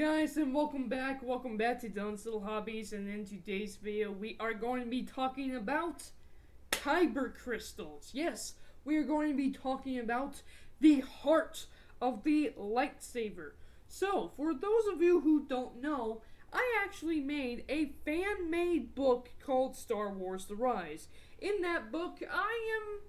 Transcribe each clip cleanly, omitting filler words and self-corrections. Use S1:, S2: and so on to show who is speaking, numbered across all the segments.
S1: guys, and welcome back to Dylan's Little Hobbies, and in today's video we are going to be talking about kybercrystals. Yes, we are going to be talking about the heart of the lightsaber. So, for those of you who don't know, I actually made a fan-made book called Star Wars The Rise. In that book, I'm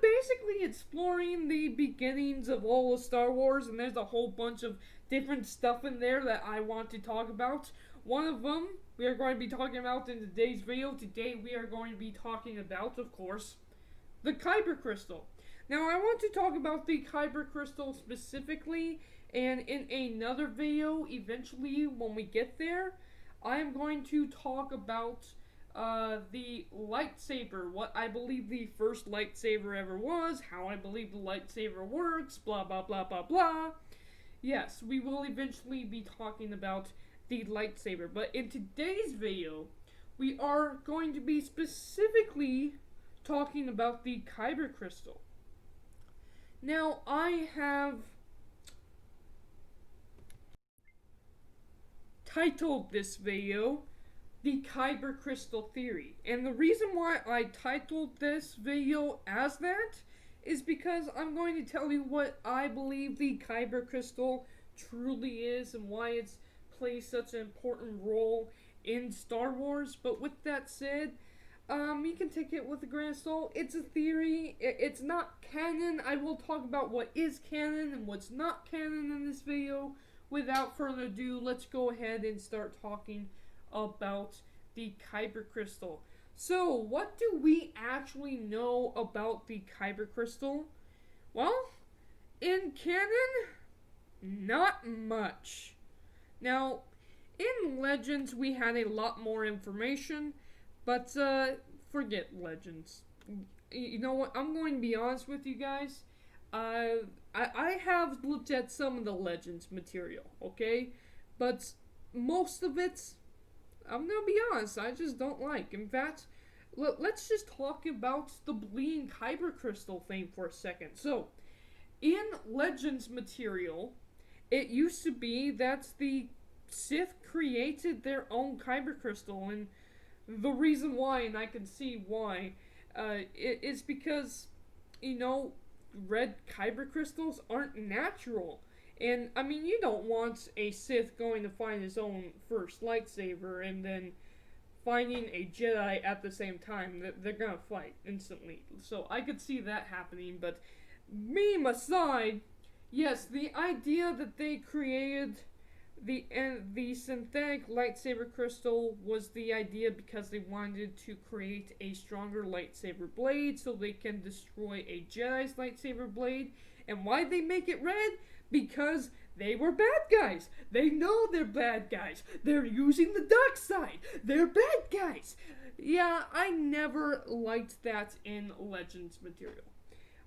S1: basically exploring the beginnings of all of Star Wars, and there's a whole bunch of different stuff in there that I want to talk about. One of them we are going to be talking about in today's video. Today we are going to be talking about, of course, the kybercrystal. Now I want to talk about the kybercrystal specifically, and in another video, eventually when we get there, I am going to talk about the lightsaber, what I believe the first lightsaber ever was, how I believe the lightsaber works, blah blah blah blah blah. Yes, we will eventually be talking about the lightsaber, but in today's video, we are going to be specifically talking about the kybercrystal. Now, I have titled this video the kybercrystal theory, and the reason why I titled this video as that is because I'm going to tell you what I believe the kybercrystal truly is and why it's plays such an important role in Star Wars. But with that said, you can take it with a grain of salt. It's a theory. It's not canon. I will talk about what is canon and what's not canon in this video. Without further ado, let's go ahead and start talking about the kybercrystal. So, what do we actually know about the kybercrystal? Well, in canon, not much. Now, in Legends, we had a lot more information, but forget Legends. You know what? I'm going to be honest with you guys. I have looked at some of the Legends material, okay? But most of it, I'm gonna be honest, I just don't like. In fact, let's just talk about the bleeding kybercrystal thing for a second. So, in Legends material, it used to be that the Sith created their own kybercrystal, and the reason why, and I can see why, is because, red kybercrystals aren't natural. And, I mean, you don't want a Sith going to find his own first lightsaber and then finding a Jedi at the same time. They're gonna fight instantly. So, I could see that happening, but meme aside, yes, the idea that they created the synthetic lightsaber crystal was the idea because they wanted to create a stronger lightsaber blade so they can destroy a Jedi's lightsaber blade. And why'd they make it red? Because they were bad guys. They know they're bad guys. They're using the dark side. They're bad guys. Yeah, I never liked that in Legends material.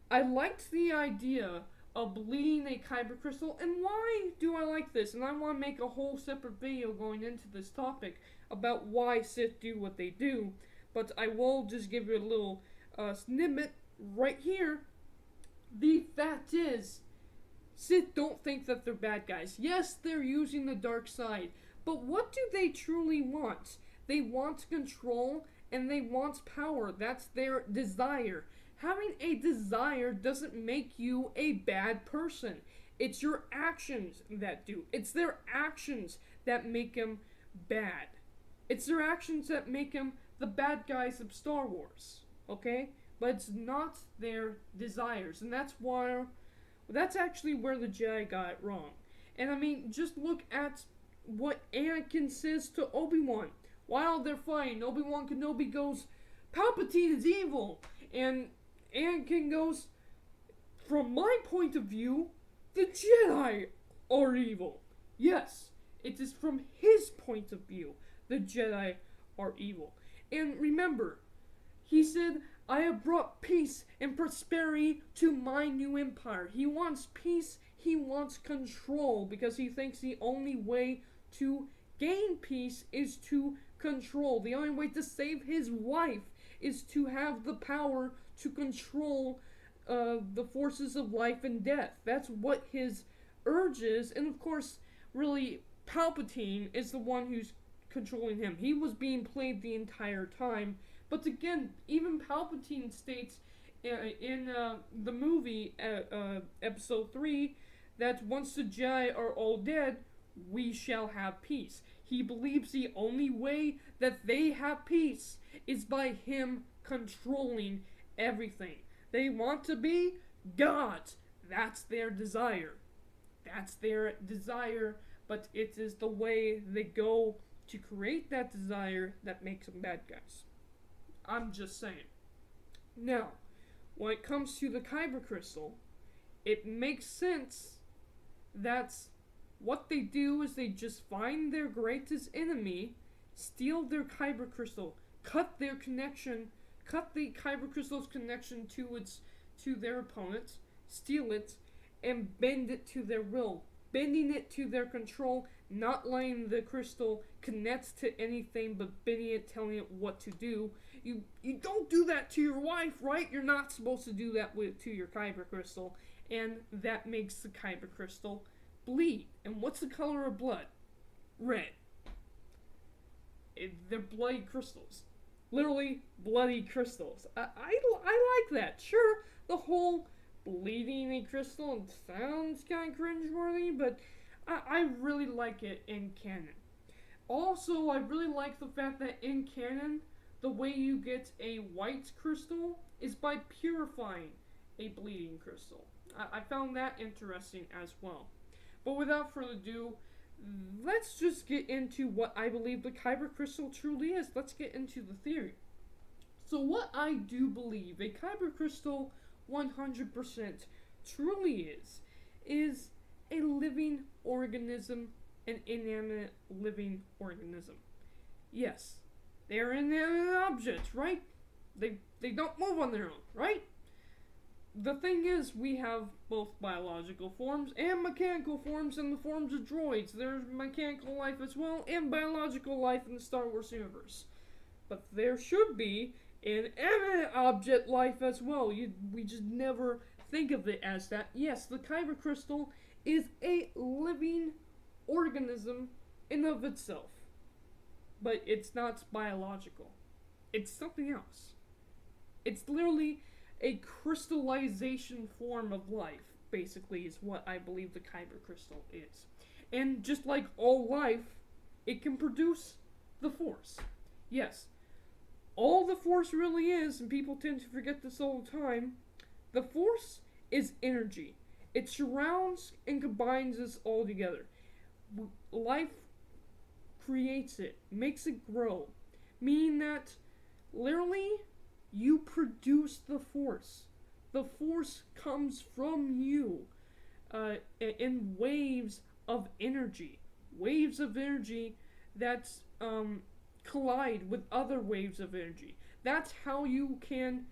S1: I liked the idea of bleeding a kybercrystal, and why do I like this? And I want to make a whole separate video going into this topic about why Sith do what they do, but I will just give you a little snippet right here. The fact is, Sith don't think that they're bad guys. Yes, they're using the dark side, but what do they truly want? They want control and they want power. That's their desire. Having a desire doesn't make you a bad person. It's your actions that do. It's their actions that make them bad. It's their actions that make them the bad guys of Star Wars. Okay? But it's not their desires. And that's actually where the Jedi got it wrong. And I mean, just look at what Anakin says to Obi-Wan. While they're fighting, Obi-Wan Kenobi goes, Palpatine is evil. And Anakin goes, from my point of view, the Jedi are evil. Yes, it is from his point of view, the Jedi are evil. And remember, he said, I have brought peace and prosperity to my new empire. He wants peace, he wants control, because he thinks the only way to gain peace is to control. The only way to save his wife is to have the power to control the forces of life and death. That's what his urge is, and of course, really, Palpatine is the one who's controlling him. He was being played the entire time. But again, even Palpatine states in the movie, Episode 3, that once the Jedi are all dead, we shall have peace. He believes the only way that they have peace is by him controlling everything. They want to be gods. That's their desire. That's their desire, but it is the way they go to create that desire that makes them bad guys. I'm just saying. Now, when it comes to the kybercrystal, it makes sense that what they do is they just find their greatest enemy, steal their kybercrystal, cut the kybercrystal's connection to their opponent, steal it, and bend it to their will, bending it to their control, not letting the crystal connect to anything but bending it, telling it what to do. You don't do that to your wife, right? You're not supposed to do that to your kybercrystal, and that makes the kybercrystal bleed. And what's the color of blood? Red. They're bloody crystals. Literally bloody crystals. I like that. Sure, the whole bleeding a crystal sounds kind of cringeworthy, but I really like it in canon. Also, I really like the fact that in canon, the way you get a white crystal is by purifying a bleeding crystal. I found that interesting as well. But without further ado, let's just get into what I believe the kybercrystal truly is. Let's get into the theory. So what I do believe a kybercrystal 100% truly is a living organism, an inanimate living organism. Yes, they're inanimate objects, right? They don't move on their own, right? The thing is, we have both biological forms and mechanical forms in the forms of droids. There's mechanical life as well, and biological life in the Star Wars universe. But there should be inanimate object life as well. We just never think of it as that. Yes, the kybercrystal is a living organism in of itself. But it's not biological. It's something else. It's literally a crystallization form of life, basically, is what I believe the kybercrystal is. And just like all life, it can produce the Force. Yes, all the Force really is, and people tend to forget this all the time, the Force is energy. It surrounds and combines us all together. Life creates it, makes it grow, meaning that literally you produce the Force. The Force comes from you in waves of energy. Waves of energy that collide with other waves of energy. That's how you can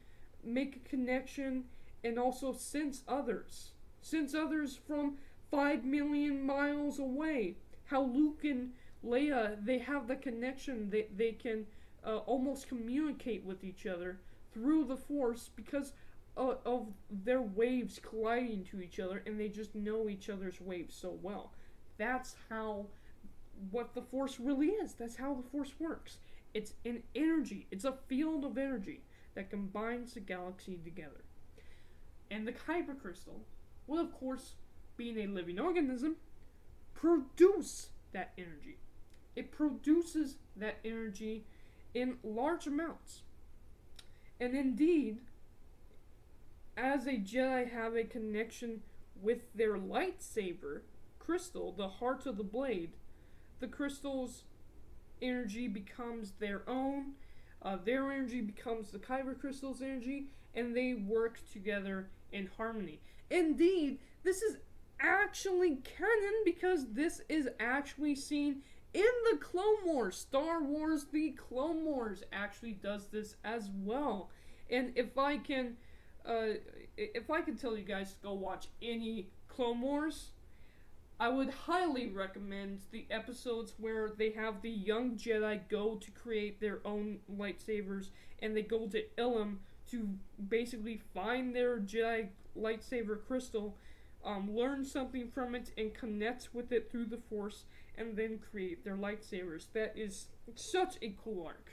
S1: make a connection and also sense others. Sense others from 5 million miles away. How Luke and Leia, they have the connection. They can almost communicate with each other through the Force because of their waves colliding to each other, and they just know each other's waves so well. That's what the Force really is. That's how the Force works. It's an energy. It's a field of energy that combines the galaxy together. And the kybercrystal will, of course, being a living organism, produce that energy. It produces that energy in large amounts. And indeed, as a Jedi have a connection with their lightsaber crystal, the heart of the blade, the crystal's energy becomes their own. Their energy becomes the kybercrystal's energy, and they work together in harmony. Indeed, this is actually canon because this is actually seen in the Clone Wars. Star Wars, the Clone Wars actually does this as well. And if I can tell you guys to go watch any Clone Wars, I would highly recommend the episodes where they have the young Jedi go to create their own lightsabers, and they go to Ilum to basically find their Jedi lightsaber crystal learn something from it and connect with it through the Force and then create their lightsabers. That is such a cool arc.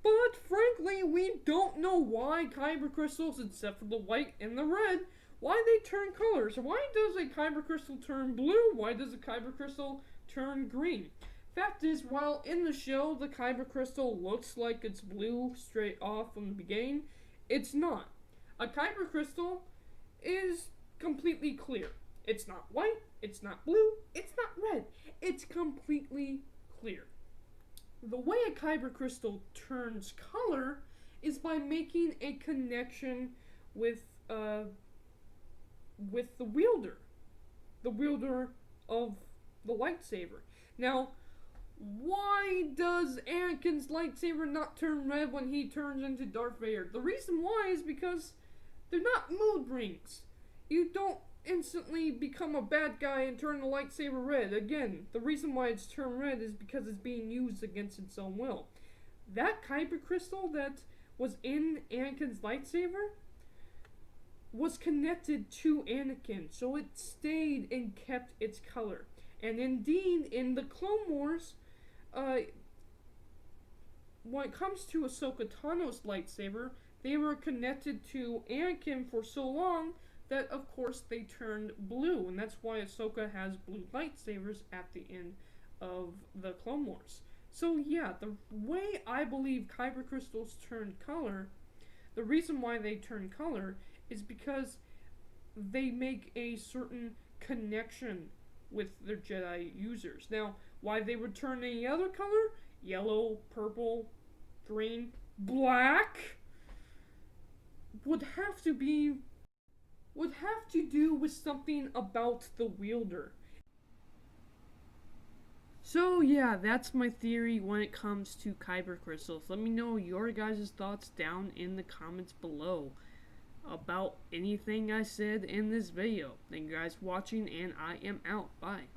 S1: But frankly, we don't know why kyber crystals, except for the white and the red, why they turn colors. Why does a kyber crystal turn blue? Why does a kyber crystal turn green? Fact is, while in the show the kyber crystal looks like it's blue straight off from the beginning, it's not. A kyber crystal is completely clear. It's not white, it's not blue, it's not red. It's completely clear. The way a kyber crystal turns color is by making a connection with the wielder of the lightsaber. Now, why does Anakin's lightsaber not turn red when he turns into Darth Vader? The reason why is because they're not mood rings. You don't instantly become a bad guy and turn the lightsaber red. Again, the reason why it's turned red is because it's being used against its own will. That kyber crystal that was in Anakin's lightsaber was connected to Anakin, so it stayed and kept its color. And indeed, in the Clone Wars, when it comes to Ahsoka Tano's lightsaber, they were connected to Anakin for so long that, of course, they turned blue. And that's why Ahsoka has blue lightsabers at the end of the Clone Wars. So yeah, the way I believe kyber crystals turn color, the reason why they turn color is because they make a certain connection with their Jedi users. Now, why they would turn any other color, yellow, purple, green, black, would have to do with something about the wielder. So yeah, that's my theory when it comes to kyber crystals. Let me know your guys' thoughts down in the comments below about anything I said in this video. Thank you guys for watching, and I am out. Bye.